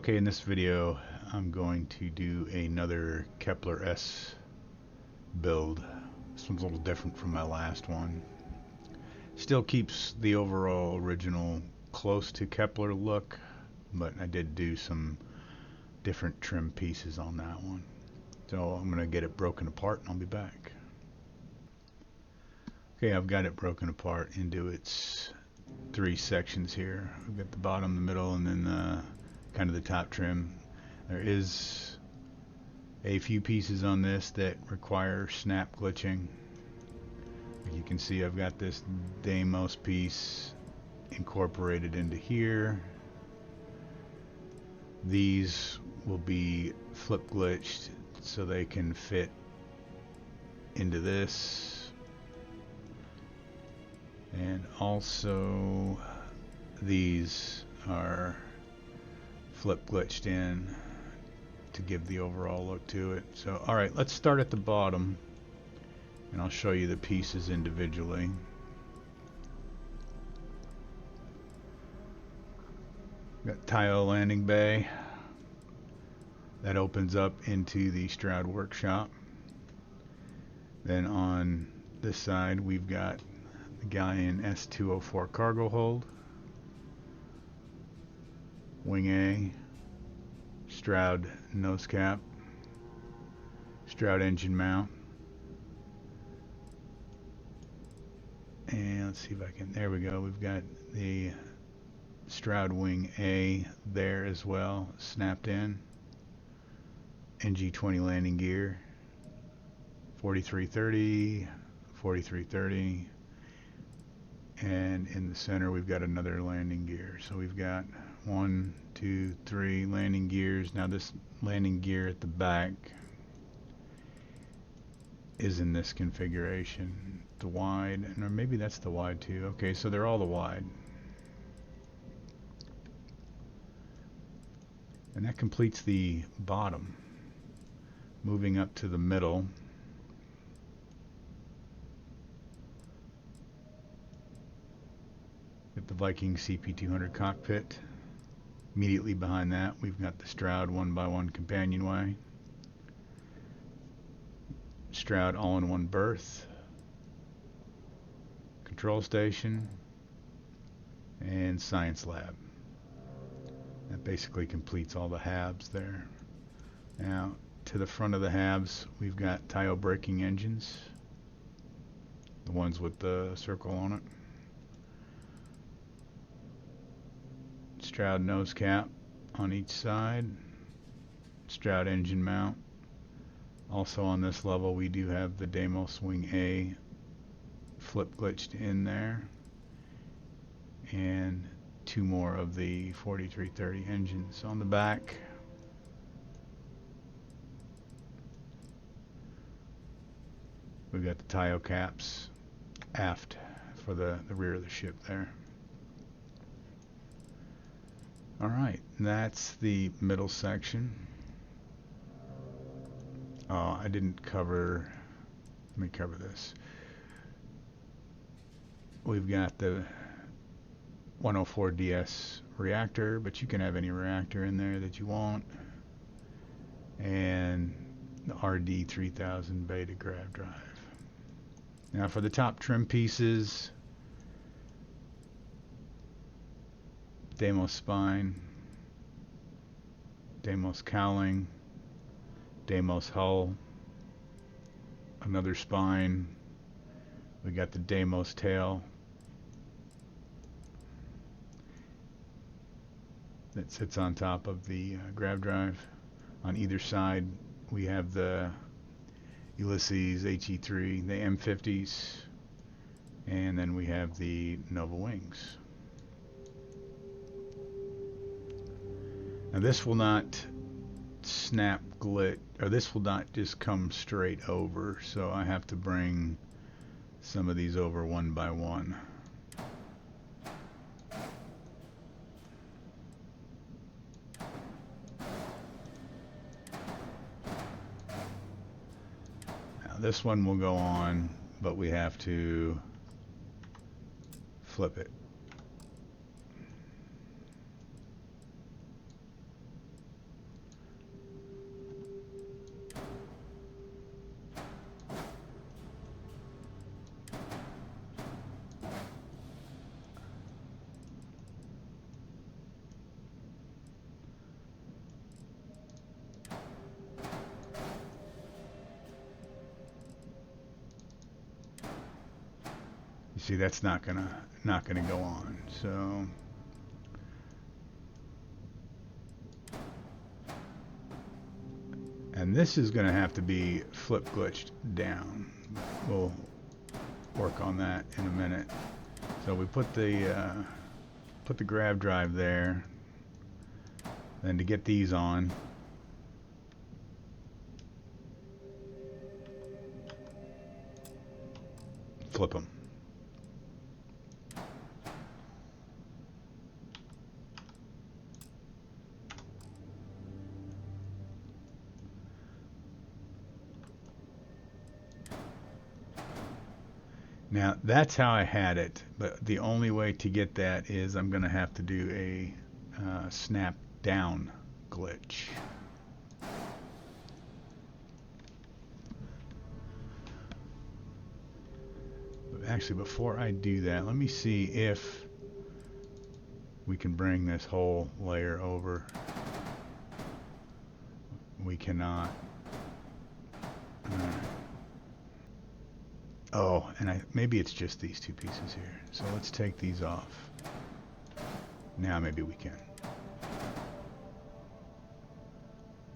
Okay, in this video I'm going to do another Kepler S build. This one's a little different from my last one. Still keeps the overall original close to Kepler look, but I did do some different trim pieces on that one. So I'm going to get it broken apart and I'll be back. Okay, I've got it broken apart into its three sections here. I've got the bottom, the middle, and then kind of the top trim. There is a few pieces on this that require snap glitching. You can see I've got this Deimos piece incorporated into here. These will be flip glitched so they can fit into this. And also these are flip glitched in to give the overall look to it. So alright, let's start at the bottom and I'll show you the pieces individually. Got tile landing bay that opens up into the Stroud workshop. Then on this side we've got the Galleon S204 cargo hold, wing A, Stroud nose cap, Stroud engine mount, and let's see if I can, there we go, we've got the Stroud wing A there as well, snapped in, NG20 landing gear, 4330, 4330, and in the center we've got another landing gear. So we've got 1, 2, 3 landing gears. Now this landing gear at the back is in this configuration, the wide, or maybe that's the wide too. Okay, so they're all the wide. And that completes the bottom. Moving up to the middle, get the Viking CP200 cockpit. Immediately behind that we've got the Stroud 1x1 companionway, Stroud all-in-one berth, control station, and science lab. That basically completes all the halves there. Now to the front of the halves we've got Tayo braking engines, the ones with the circle on it, Stroud nose cap on each side, Stroud engine mount. Also on this level we do have the Deimos wing A flip glitched in there, and two more of the 4330 engines on the back. We've got the Tayo caps aft for the rear of the ship there. Alright, that's the middle section. Oh, I didn't cover, let me cover this. We've got the 104DS reactor, but you can have any reactor in there that you want. And the RD3000 beta grav drive. Now for the top trim pieces, Deimos spine, Deimos cowling, Deimos hull, another spine, we got the Deimos tail that sits on top of the grav drive. On either side we have the Ulysses HE3, the M50s, and then we have the Nova wings. Now this will not snap glit, or this will not just come straight over, so I have to bring some of these over one by one. Now this one will go on, but we have to flip it. see, that's not gonna go on. So and this is gonna have to be flip glitched down. We'll work on that in a minute. So we put the grav drive there. Then to get these on, flip them. Now that's how I had it, but the only way to get that is I'm going to have to do a snap down glitch. But actually, before I do that, let me see if we can bring this whole layer over. We cannot. Oh, and maybe it's just these two pieces here. So let's take these off. Now maybe we can.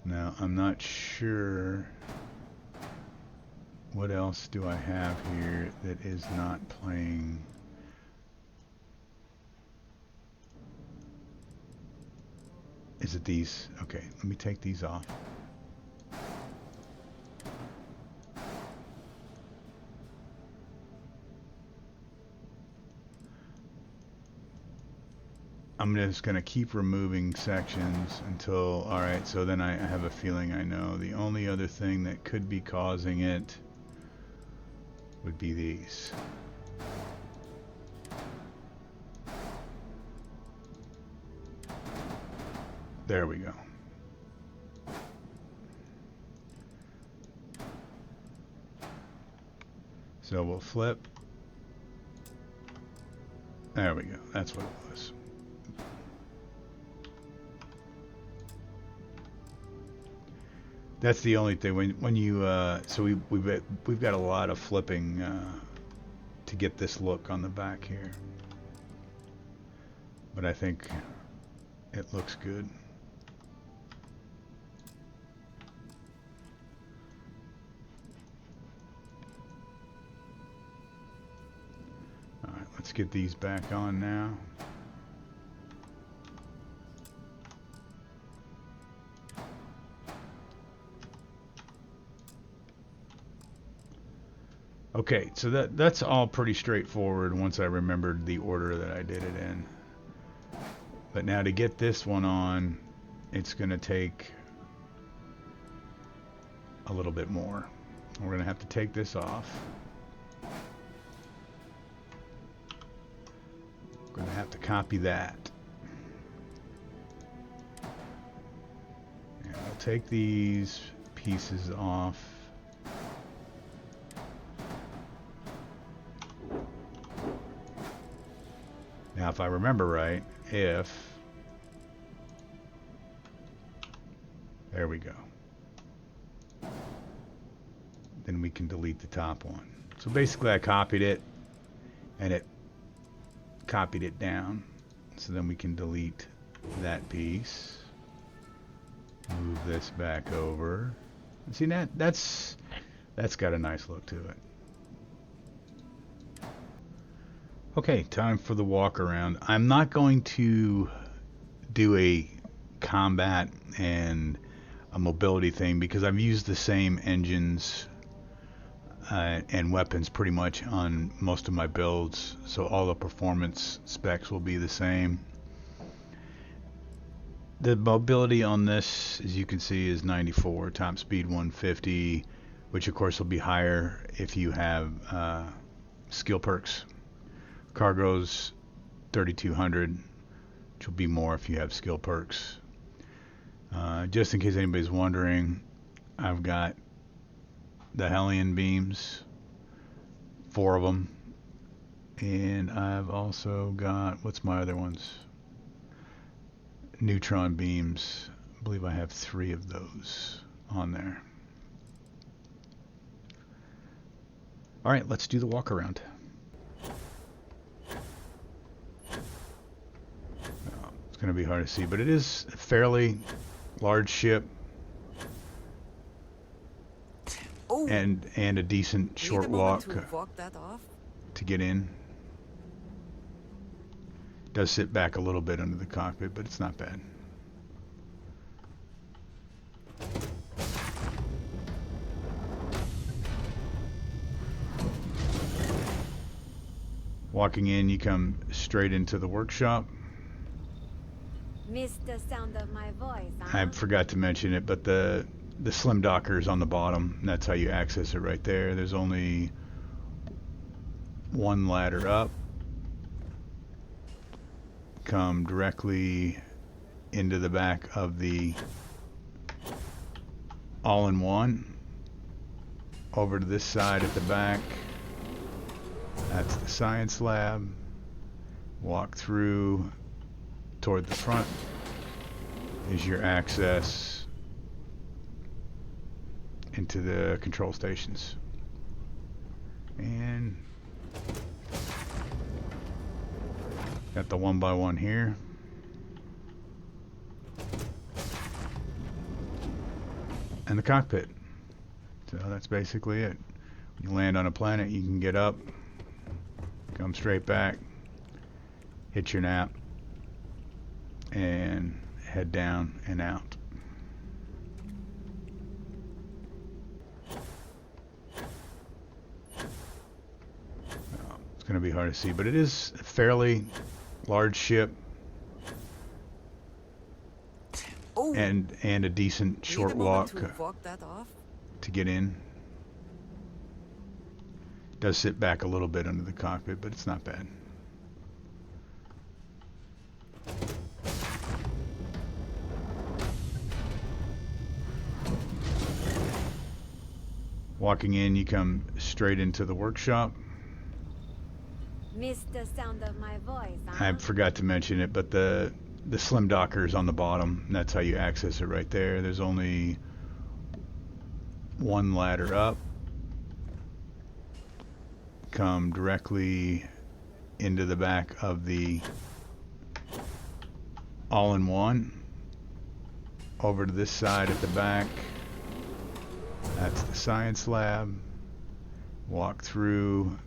Now I'm not sure what else do I have here that is not playing. Is it these? Okay, let me take these off. I'm just going to keep removing sections until, alright, so then I have a feeling I know. The only other thing that could be causing it would be these. There we go. So we'll flip. There we go. That's what it was. That's the only thing when you so we've got a lot of flipping to get this look on the back here, but I think it looks good. All right, let's get these back on now. Okay, so that's all pretty straightforward once I remembered the order that I did it in. But now to get this one on, it's going to take a little bit more. We're going to have to take this off. We're going to have to copy that. And we'll take these pieces off. Now, if I remember right, there we go. Then we can delete the top one. So basically I copied it and it copied it down. So then we can delete that piece. Move this back over. See, that's got a nice look to it. Okay, time for the walk around. I'm not going to do a combat and a mobility thing because I've used the same engines and weapons pretty much on most of my builds, so all the performance specs will be the same. The mobility on this, as you can see, is 94, top speed 150, which of course will be higher if you have skill perks. Cargo's 3200, which will be more if you have skill perks. Just in case anybody's wondering, I've got the Hellion beams, 4 of them, and I've also got, what's my other ones? Neutron beams. I believe I have 3 of those on there. All right, let's do the walk around. It's going to be hard to see, but it is a fairly large ship. Oh, and a decent short walk to get in. Does sit back a little bit under the cockpit, but it's not bad. Walking in, you come straight into the workshop. Missed the sound of my voice, huh? I forgot to mention it, but the slim docker is on the bottom. That's how you access it right there. There's only one ladder up. Come directly into the back of the all-in-one. Over to this side at the back. That's the science lab. Walk through toward the front is your access into the control stations. And got the 1x1 here. And the cockpit. So that's basically it. When you land on a planet, you can get up, come straight back, hit your nap, and head down and out. It's going to be hard to see, but it is a fairly large ship. oh, and a decent short walk to get in. Does sit back a little bit under the cockpit, but it's not bad. Walking in, you come straight into the workshop. Missed the sound of my voice, huh? I forgot to mention it, but the slim docker is on the bottom. That's how you access it right there. There's only one ladder up. Come directly into the back of the all-in-one. Over to this side at the back. That's the science lab. Walk through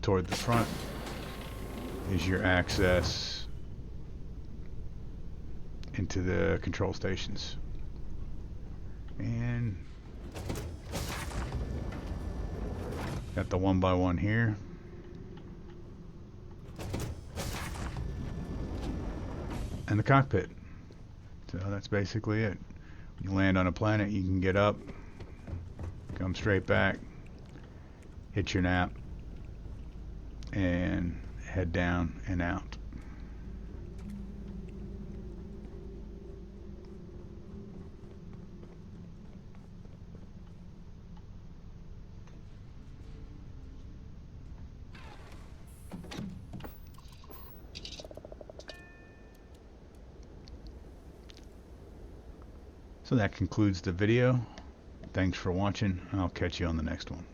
toward the front is your access into the control stations. And got the 1x1 here. And the cockpit. So that's basically it. When you land on a planet, you can get up, come straight back, hit your nap, and head down and out. So that concludes the video. Thanks for watching, and I'll catch you on the next one.